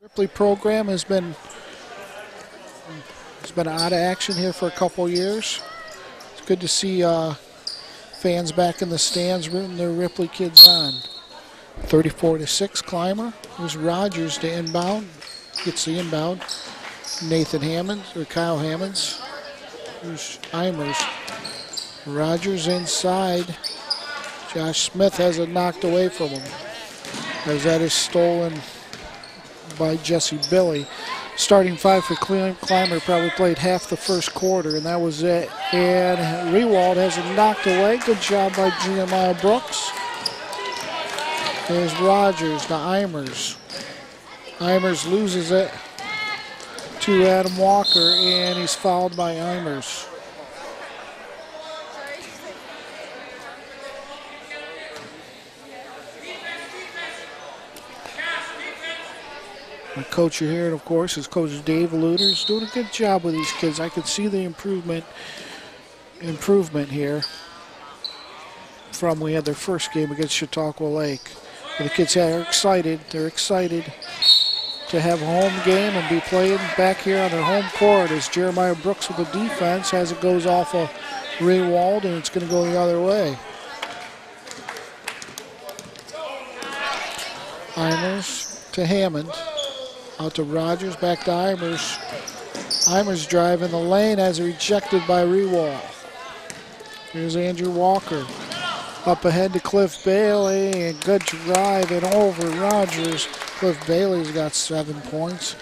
Ripley program has been out of action here for a couple years. It's good to see fans back in the stands rooting their Ripley kids on. 34-6 Clymer. Here's Rogers to inbound. Gets the inbound. Nathan Hammonds or Kyle Hammonds. Here's Eimers. Rogers inside. Josh Smith has it knocked away from him. As that is stolen by Jesse Billy. Starting five for Clymer probably played half the first quarter, and that was it. And Rewald has it knocked away. Good job by Jeremiah Brooks. There's Rogers to Eimers. Eimers loses it to Adam Walker, and he's fouled by Eimers. The coach you're hearing, of course, is Coach Dave Luter. He's doing a good job with these kids. I could see the improvement here from we had their first game against Chautauqua Lake. And the kids are excited. They're excited to have a home game and be playing back here on their home court as Jeremiah Brooks with the defense as it goes off of Rewald, and it's going to go the other way. Eimers to Hammond. Out to Rogers, back to Eimers. Eimers drive in the lane as rejected by Rewald. Here's Andrew Walker. Up ahead to Cliff Bailey, and good drive and over Rogers. Cliff Bailey's got 7 points.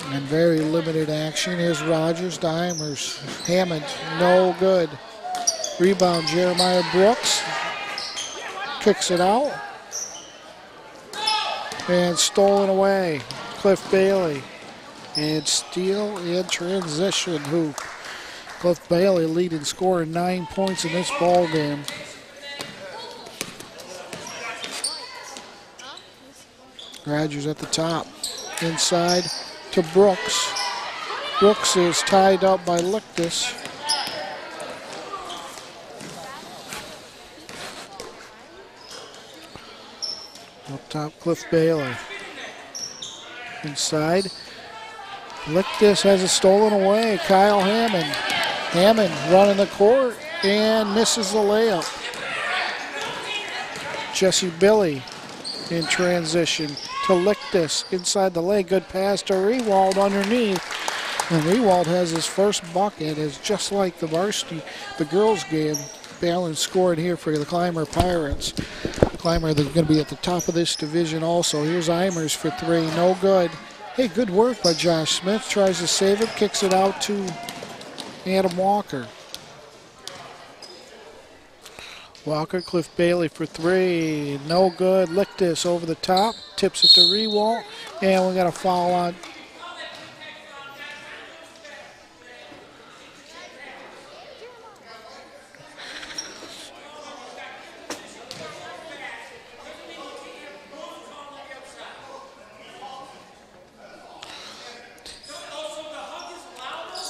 And very limited action. Here's Rogers to Eimers. Hammond, no good. Rebound, Jeremiah Brooks. Kicks it out. And stolen away. Cliff Bailey. And steal in transition hoop. Cliff Bailey leading scorer 9 points in this ball game. Rogers at the top. Inside to Brooks. Brooks is tied up by Lichtus. Up top, Cliff Bailey. Inside. Lichtus has it stolen away. Kyle Hammond. Hammond running the court and misses the layup. Jesse Billy in transition to Lichtus inside the lane. Good pass to Rewald underneath. And Rewald has his first bucket. It's just like the varsity, the girls' game. Balin scored here for the Clymer Pirates. Clymer, they're going to be at the top of this division also. Here's Eimers for three. No good. Hey, good work by Josh Smith. Tries to save it. Kicks it out to Adam Walker. Walker, Cliff Bailey for three. No good. Lichtus over the top. Tips it to Rewald. And we got a foul on.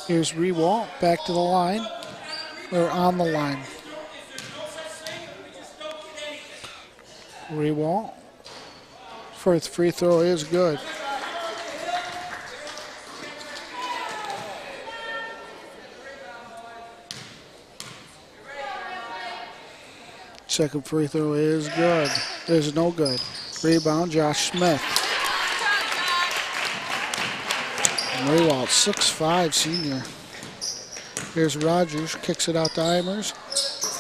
Here's Rewald back to the line, or on the line. Rewald, first free throw is good. Second free throw is good. Is no good. Rebound, Josh Smith. Rewald, 6'5", senior. Here's Rogers, kicks it out to Eimers.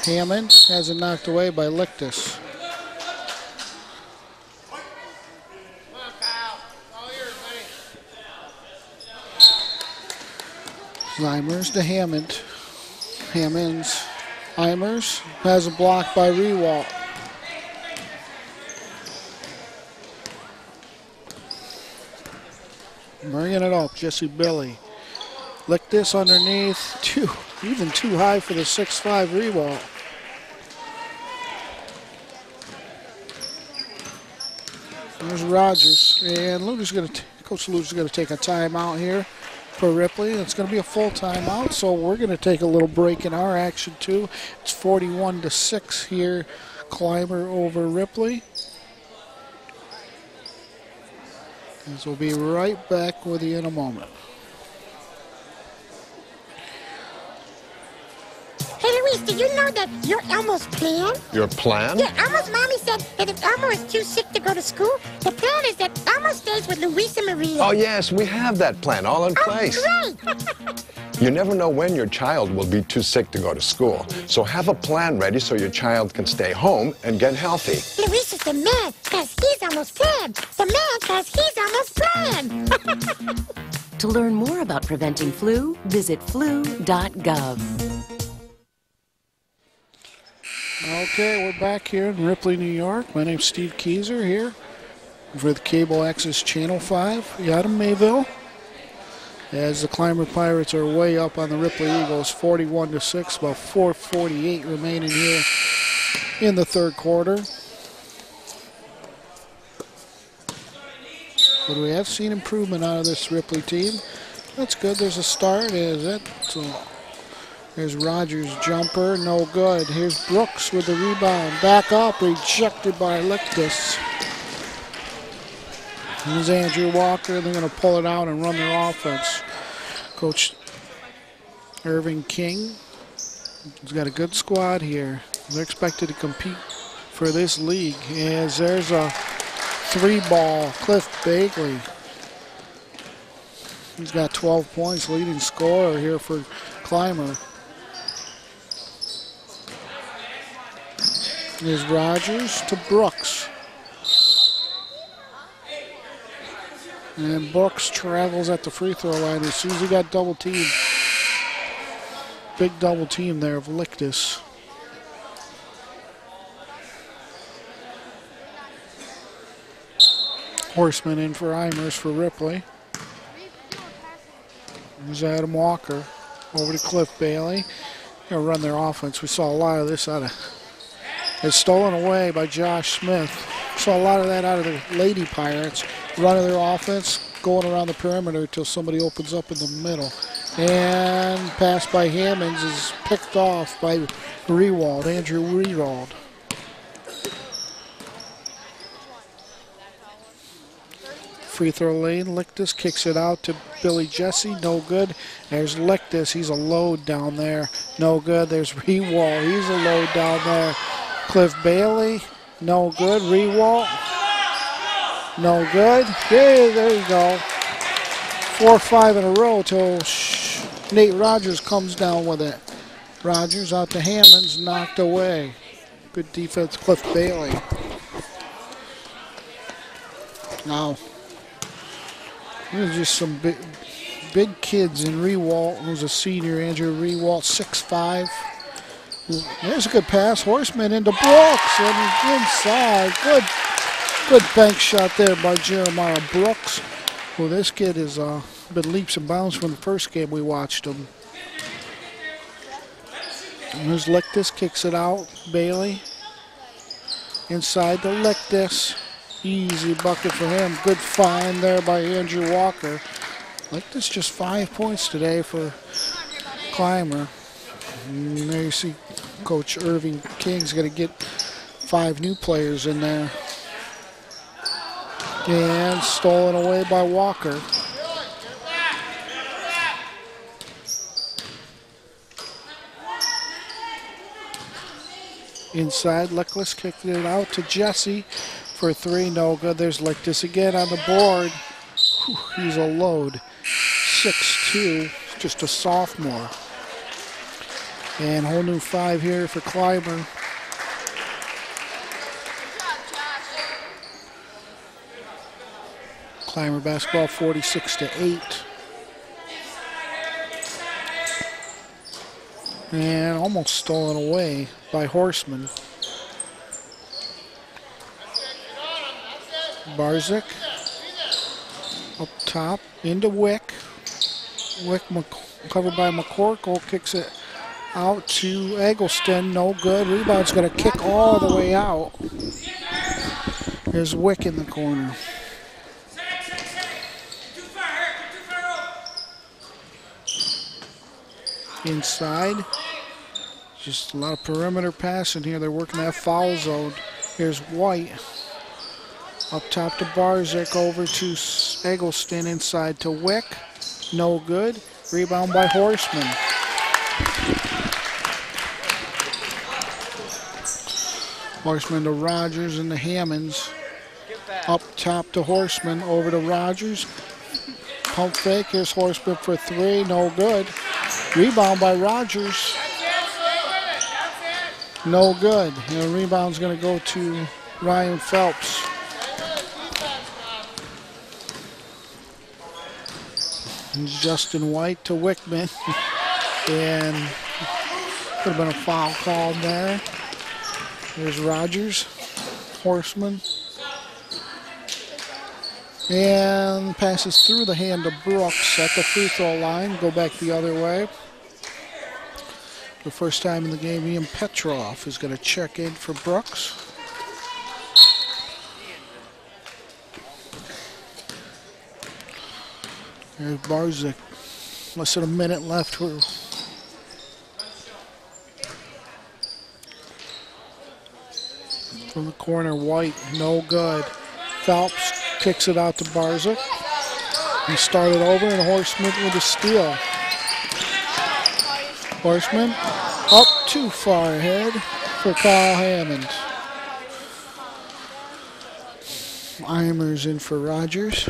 Hammond has it knocked away by Lichtus. Eimers to Hammond. Eimers has a block by Rewald. Bringing it up, Jesse Billy. Lichtus underneath, even too high for the 6'5" Rewald. There's Rogers, and Coach Luter's going to take a timeout here for Ripley. It's going to be a full timeout, so we're going to take a little break in our action too. It's 41-6 here, Clymer over Ripley. As we'll be right back with you in a moment. Hey, Luis, did you know that your Elmo's plan? Your plan? Yeah, Elmo's mommy said that if Elmo is too sick to go to school, the plan is that Elmo stays with Luis and Maria. Oh, yes, we have that plan all in place. Oh, great! You never know when your child will be too sick to go to school. So have a plan ready so your child can stay home and get healthy. Luis is the man, because he's almost planned. The man, because he's almost planned. To learn more about preventing flu, visit flu.gov. Okay, we're back here in Ripley, New York. My name's Steve Keyser here with Cable Access Channel 5 out of Mayville. As the Clymer Pirates are way up on the Ripley Eagles, 41-6, about 4:48 remaining here in the third quarter. But we have seen improvement out of this Ripley team. That's good. There's a start. Is it? So there's Rogers' jumper. No good. Here's Brooks with the rebound. Back up. Rejected by Lictus. Here's Andrew Walker. They're going to pull it out and run their offense. Coach Irving King has got a good squad here. They're expected to compete for this league. As there's a three-ball, Cliff Bagley. He's got 12 points, leading scorer here for Clymer. There's Rogers to Brooks. And Brooks travels at the free throw line as soon as he got double teamed. Big double team there of Lictus. Horseman in for Eimers for Ripley. There's Adam Walker over to Cliff Bailey. They're going to run their offense. We saw a lot of this out of. It's stolen away by Josh Smith. Saw a lot of that out of the Lady Pirates. Running their offense, going around the perimeter until somebody opens up in the middle. And pass by Hammonds is picked off by Rewald, Andrew Rewald. Free throw lane, Lictus kicks it out to Billy Jesse, no good. There's Lictus, he's a load down there, no good. There's Rewald, he's a load down there. Cliff Bailey, no good. Rewald, no good. Yeah, there you go. 4 or 5 in a row till Nate Rogers comes down with it. Rogers out to Hammonds, knocked away. Good defense, Cliff Bailey. Now, there's just some big kids in Rewalt, who's a senior. Andrew Rewalt, 6'5". There's a good pass. Horseman into Brooks and inside. Good bank shot there by Jeremiah Brooks. Well, this kid has been leaps and bounds from the first game we watched him. And there's Lictus, kicks it out. Bailey inside to Lictus. Easy bucket for him. Good find there by Andrew Walker. Lictus just 5 points today for Clymer. And there you see Coach Irving King's going to get 5 new players in there. And stolen away by Walker. Inside, Lictus kicked it out to Jesse for 3, no good. There's Lictus again on the board. Whew, he's a load. 6'2", just a sophomore. And whole new 5 here for Clymer. Clymer basketball 46-8. And almost stolen away by Horseman. Barzik up top into Wick. Wick covered by McCorkle, kicks it out to Eggleston, no good. Rebound's going to kick all the way out. There's Wick in the corner. Inside, just a lot of perimeter passing here. They're working that foul zone. Here's White Up top to Barzik, over to Eggleston, inside to Wick. No good. Rebound by Horseman. Horseman to Rogers and the Hammonds. Up top to Horseman, over to Rogers. Pump fake, here's Horseman for three, no good. Rebound by Rogers. No good. And the rebound's going to go to Ryan Phelps. And Justin White to Wickman. And could have been a foul called there. There's Rogers, Horseman. And passes through the hand of Brooks at the free throw line. Go back the other way. The first time in the game, Ian Petrov is going to check in for Brooks. There's Barzik. Less than a minute left. From the corner, White, no good. Phelps kicks it out to Barzik. He started over, and Horseman with a steal. Horseman up too far ahead for Kyle Hammond. Eimer's in for Rogers.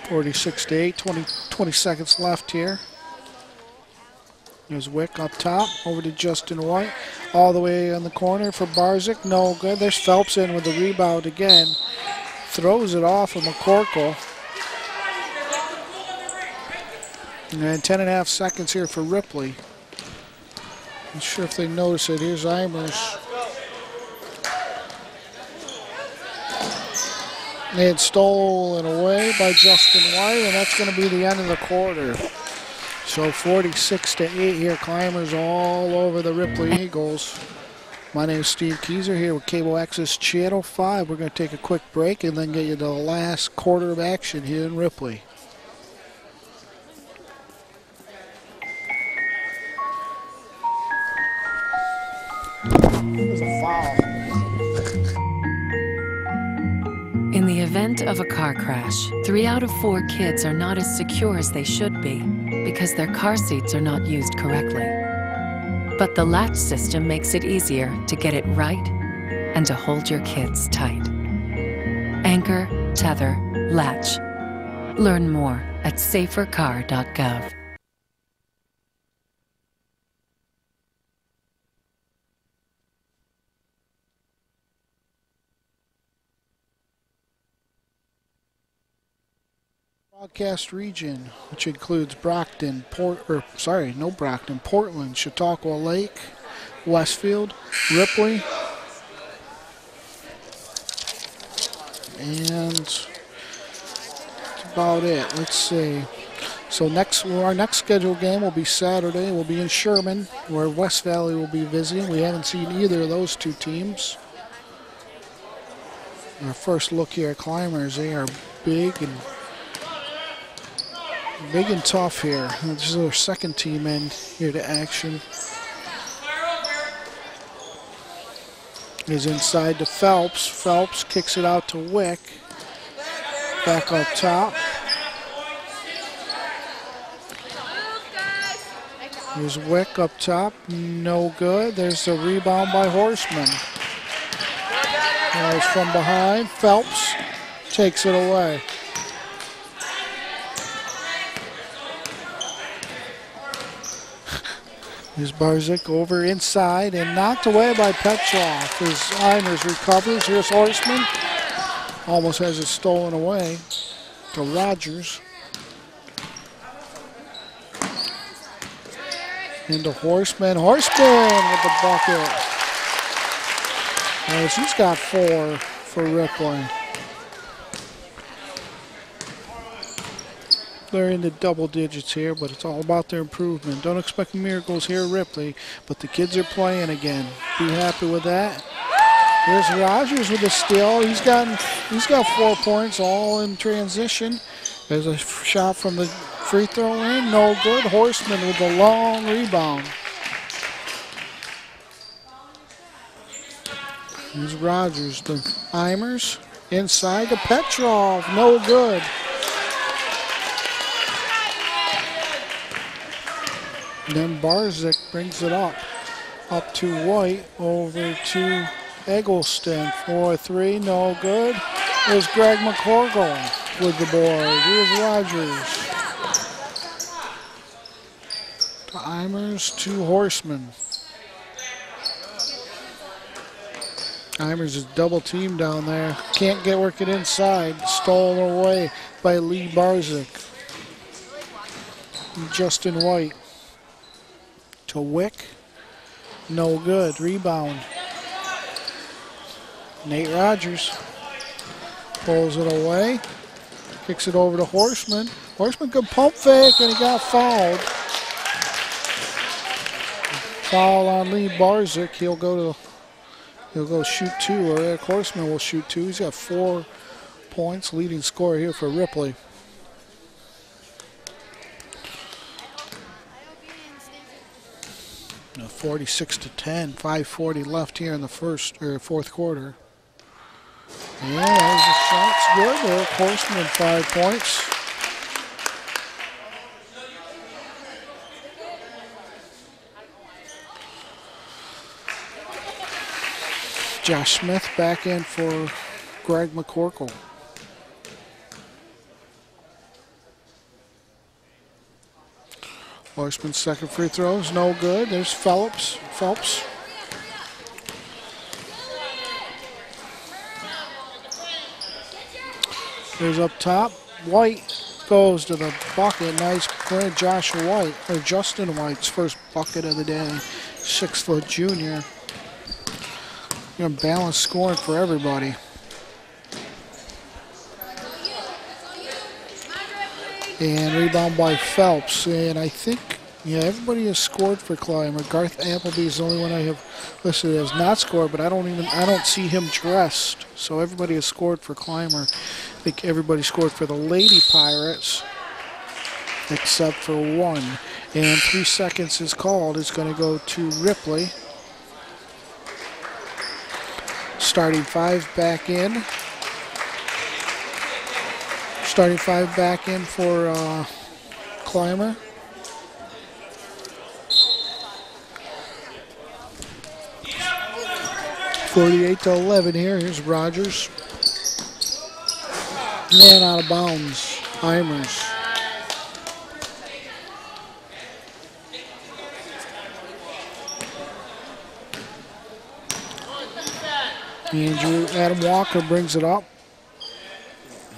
46-8, 20 seconds left here. There's Wick up top, over to Justin White. All the way on the corner for Barzik, no good. There's Phelps in with the rebound again. Throws it off of McCorkle. And 10.5 seconds here for Ripley. Not sure if they notice it. Here's Eimers. They had stolen away by Justin White, and that's going to be the end of the quarter. So 46-8 here. Clymer's all over the Ripley Eagles. My name is Steve Keyser here with Cable Access Channel 5. We're going to take a quick break and then get you to the last quarter of action here in Ripley. There's a foul. In the event of a car crash, 3 out of 4 kids are not as secure as they should be because their car seats are not used correctly. But the latch system makes it easier to get it right and to hold your kids tight. Anchor, tether, latch. Learn more at safercar.gov. Broadcast region, which includes Brockton, Portland, Chautauqua Lake, Westfield, Ripley, and that's about it. Let's see. So our next scheduled game will be Saturday. We'll be in Sherman, where West Valley will be visiting. We haven't seen either of those two teams. Our first look here at Clymers, they are big and tough here. This is our second team in here to action. Is inside to Phelps. Phelps kicks it out to Wick. Back up top. There's Wick up top. No good. There's a rebound by Horseman. There's from behind. Phelps takes it away. Here's Barzik over inside and knocked away by Petrov. As Eimers recovers. Here's Horseman. Almost has it stolen away to Rogers. Into Horseman. Horseman with the bucket. As he's got 4 for Ripley. They're in the double digits here, but it's all about their improvement. Don't expect miracles here at Ripley, but the kids are playing again. Be happy with that. Here's Rogers with a steal. He's got 4 points, all in transition. There's a shot from the free throw in, no good. Horseman with a long rebound. Here's Rogers to Eimers. Inside to Petrov, no good. Then Barzik brings it up to White, over to Eggleston for 3, no good. There's Greg McCorkle with the board. Here's Rogers. To Eimers to Horseman. Eimers is double teamed down there. Can't work it inside. Stolen away by Lee Barzik. Justin White. To Wick. No good. Rebound. Nate Rogers pulls it away. Kicks it over to Horseman. Horseman could pump fake and he got fouled. Foul on Lee Barzik. He'll go shoot 2, or Eric Horseman will shoot 2. He's got 4 points, leading scorer here for Ripley. Now 46-10, 5:40 left here in the fourth quarter. Yeah, there's the shot's good. Eric Horseman 5 points. Josh Smith back in for Greg McCorkle. Horseman's second free throw is no good. There's Phelps. There's up top. White goes to the bucket. Nice play, Joshua White, or Justin White's first bucket of the day. 6-foot junior. Balanced scoring for everybody. And rebound by Phelps. And I think, everybody has scored for Clymer. Garth Appleby is the only one I have listed as not scored, but I don't see him dressed. So everybody has scored for Clymer. I think everybody scored for the Lady Pirates, except for one. And 3 seconds is called. It's going to go to Ripley. Starting 5 back in. Starting 5 back in for Clymer. (48-11) here. Here's Rogers. Man out of bounds. Eimers. Adam Walker brings it up.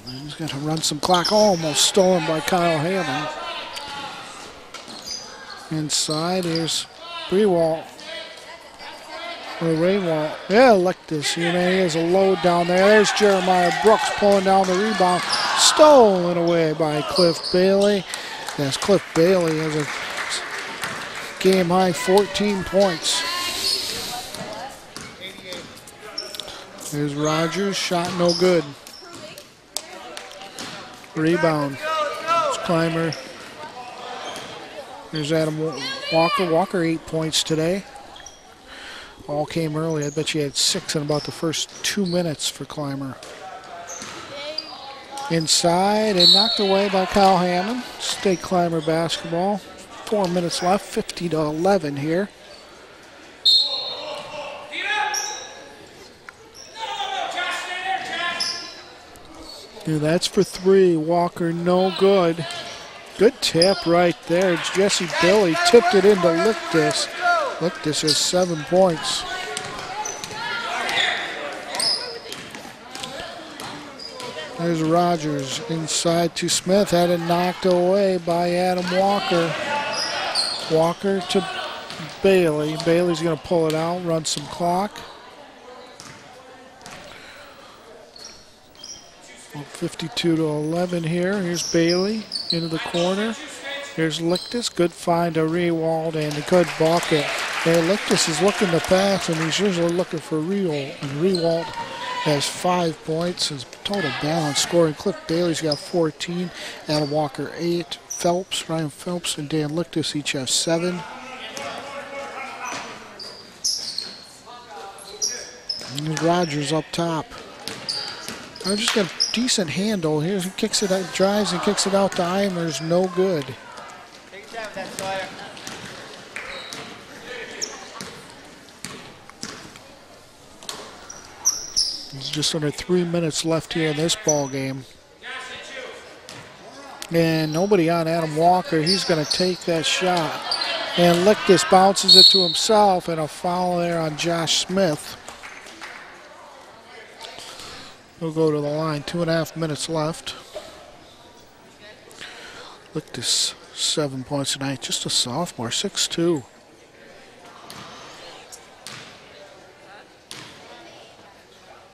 And he's going to run some clock. Almost stolen by Kyle Hammond. Inside, here's Brewalt. Or Raywalt. Yeah, Lectus. He has a load down there. There's Jeremiah Brooks pulling down the rebound. Stolen away by Cliff Bailey. Yes, Cliff Bailey has a game-high 14 points. There's Rogers. Shot no good. Rebound. It's Clymer. There's Adam Walker. Walker 8 points today. All came early. I bet you had 6 in about the first 2 minutes for Clymer. Inside and knocked away by Kyle Hammond. State Clymer basketball. 4 minutes left. 50-11 here. Yeah, that's for 3. Walker no good. Good tip right there. Jesse Billy tipped it into Lictus. Lictus has 7 points. There's Rogers inside to Smith. Had it knocked away by Adam Walker. Walker to Bailey. Bailey's going to pull it out, run some clock. 52-11 here. Here's Bailey into the corner. Here's Lictus. Good find to Rewald and a good bucket. And Lictus is looking to pass, and he's usually looking for Rewald. And Rewald has 5 points. His total balance scoring. Cliff Bailey's got 14, Adam Walker 8, Ryan Phelps and Dan Lichtus each have 7. And Rogers up top. I just got a decent handle. Here he kicks it out, drives and kicks it out to Eimers. No good. Take your time with that, Sawyer. There's just under 3 minutes left here in this ball game. And nobody on Adam Walker. He's going to take that shot. And Lichtus bounces it to himself, and a foul there on Josh Smith. He'll go to the line. 2.5 minutes left. Lichtus 7 points tonight. Just a sophomore, 6'2".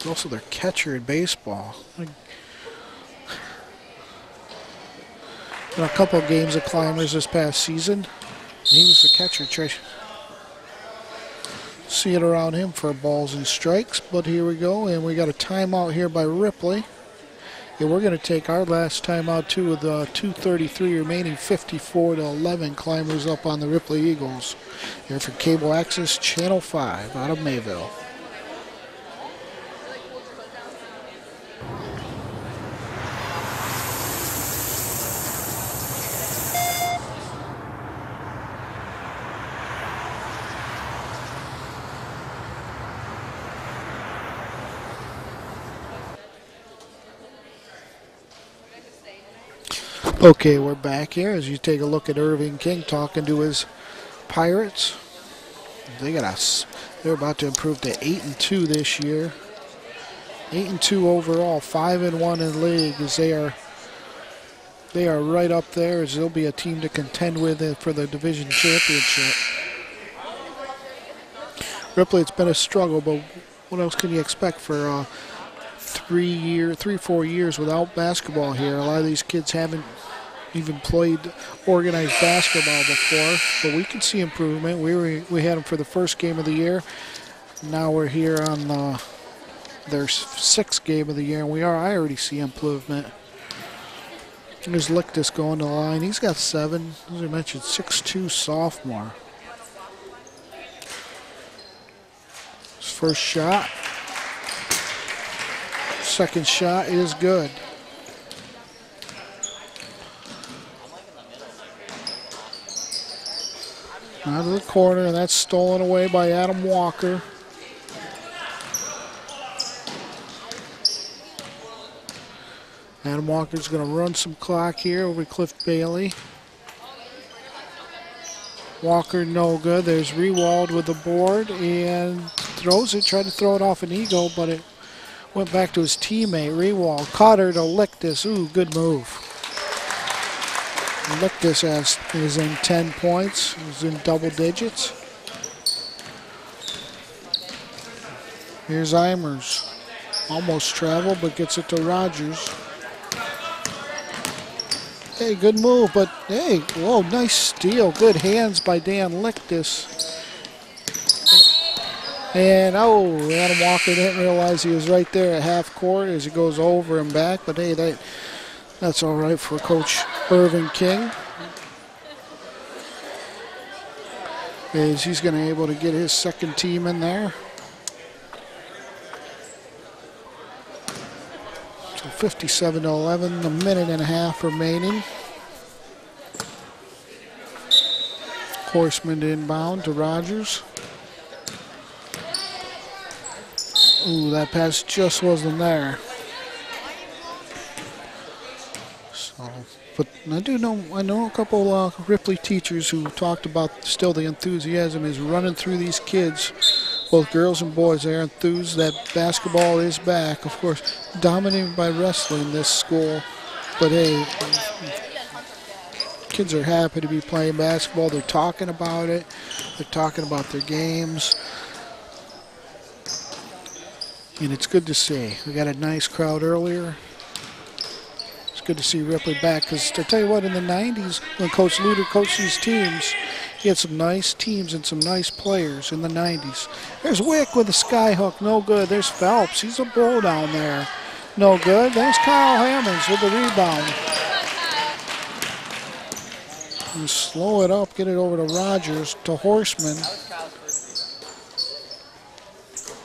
Also their catcher in baseball. In a couple of games of Clymers this past season, he was the catcher. See it around him for balls and strikes, but here we go, and we got a timeout here by Ripley. And we're going to take our last timeout too with 2:33 remaining, 54-11. Clymers up on the Ripley Eagles. Here for Cable Access Channel 5 out of Mayville. Okay, we're back here as you take a look at Irving King talking to his Pirates. They're about to improve to 8-2 this year. 8-2 overall, 5-1 in league, as they are right up there, as they'll be a team to contend with for the division championship. Ripley, it's been a struggle, but what else can you expect for 3-4 years without basketball here? A lot of these kids haven't even played organized basketball before, but we can see improvement. We had them for the first game of the year. Now we're here on their 6th game of the year, and I already see improvement. There's Lichtus going to the line. He's got 7, as I mentioned, 6'2" sophomore. His first shot. Second shot is good. Out of the corner, and that's stolen away by Adam Walker. Adam Walker's going to run some clock here over Cliff Bailey. Walker no good. There's Rewald with the board and throws it, tried to throw it off an eagle, but it went back to his teammate. Rewald caught her to Lichtus. Ooh, good move. Lichtus is in 10 points. He's in double digits. Here's Eimers. Almost traveled, but gets it to Rogers. Hey, good move, but hey, whoa, nice steal. Good hands by Dan Lichtus. And Adam Walker didn't realize he was right there at half court as he goes over and back, but hey, that's all right for Coach Irving King. As he's going to be able to get his second team in there. So 57-11, a minute and a half remaining. Horseman inbound to Rogers. Ooh, that pass just wasn't there. So, but I know a couple Ripley teachers who talked about still the enthusiasm is running through these kids, both girls and boys. They're enthused that basketball is back. Of course, dominated by wrestling this school, but hey, kids are happy to be playing basketball. They're talking about it. They're talking about their games. And it's good to see. We got a nice crowd earlier. It's good to see Ripley back, because to tell you what, in the 90s, when Coach Luter coached these teams, he had some nice teams and some nice players in the 90s. There's Wick with a sky hook, no good. There's Phelps. He's a bull down there. No good. There's Kyle Hammonds with the rebound. And slow it up, get it over to Rogers, to Horseman.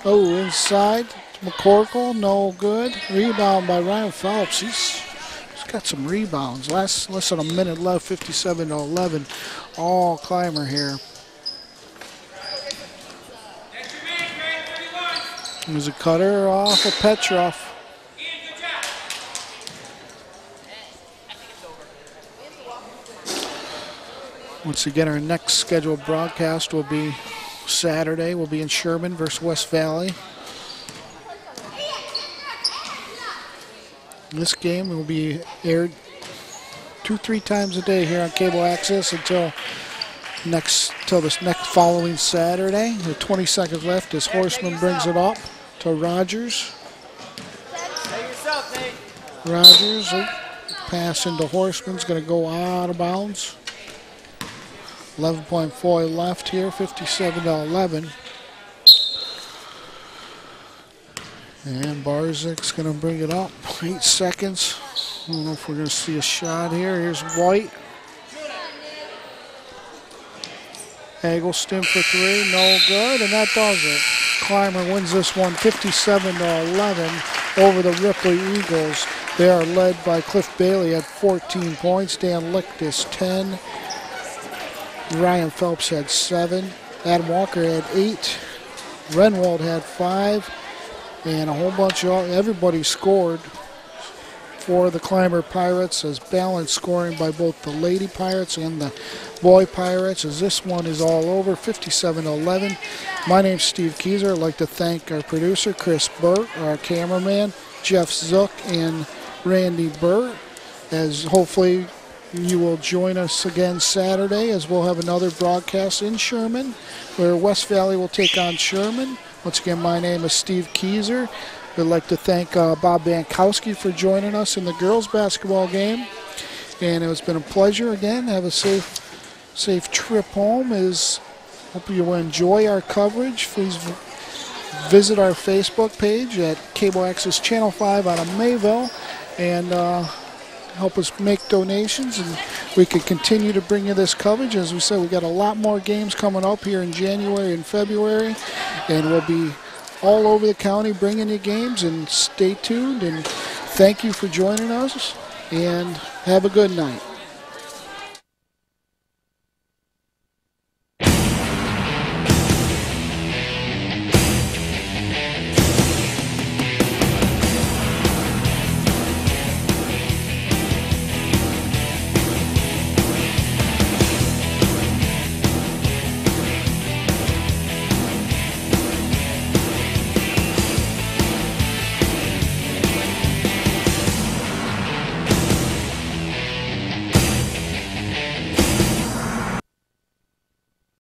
Oh, inside. McCorkle, no good. Rebound by Ryan Phelps. He's got some rebounds. Less than a minute left, 57-11. All Clymer here. There's a cutter off of Petrov. Once again, our next scheduled broadcast will be Saturday. We'll be in Sherman versus West Valley. This game will be aired 2-3 times a day here on cable access until this next following Saturday. With 20 seconds left as Horseman brings it up to Rogers. Rogers, pass into Horseman's going to go out of bounds. 11.4 left here, 57-11. And Barzik's going to bring it up. 8 seconds. I don't know if we're going to see a shot here. Here's White. Eggleston for 3, no good, and that does it. Clymer wins this one 57-11 over the Ripley Eagles. They are led by Cliff Bailey at 14 points. Dan Lichtis 10. Ryan Phelps had 7. Adam Walker had 8. Renwald had 5. And a whole bunch of everybody scored for the Clymer Pirates, as balanced scoring by both the Lady Pirates and the Boy Pirates, as this one is all over, 57-11. My name's Steve Kieser. I'd like to thank our producer, Chris Burt, our cameraman, Jeff Zook, and Randy Burt, as hopefully you will join us again Saturday, as we'll have another broadcast in Sherman, where West Valley will take on Sherman. Once again, my name is Steve Kieser. We'd like to thank Bob Bankowski for joining us in the girls' basketball game. And it's been a pleasure again. Have a safe trip home. Hope you will enjoy our coverage. Please visit our Facebook page at Cable Access Channel 5 out of Mayville, and help us make donations, and we can continue to bring you this coverage. As we said, we got a lot more games coming up here in January and February, and we'll be all over the county bringing you games, and stay tuned, and thank you for joining us, and have a good night.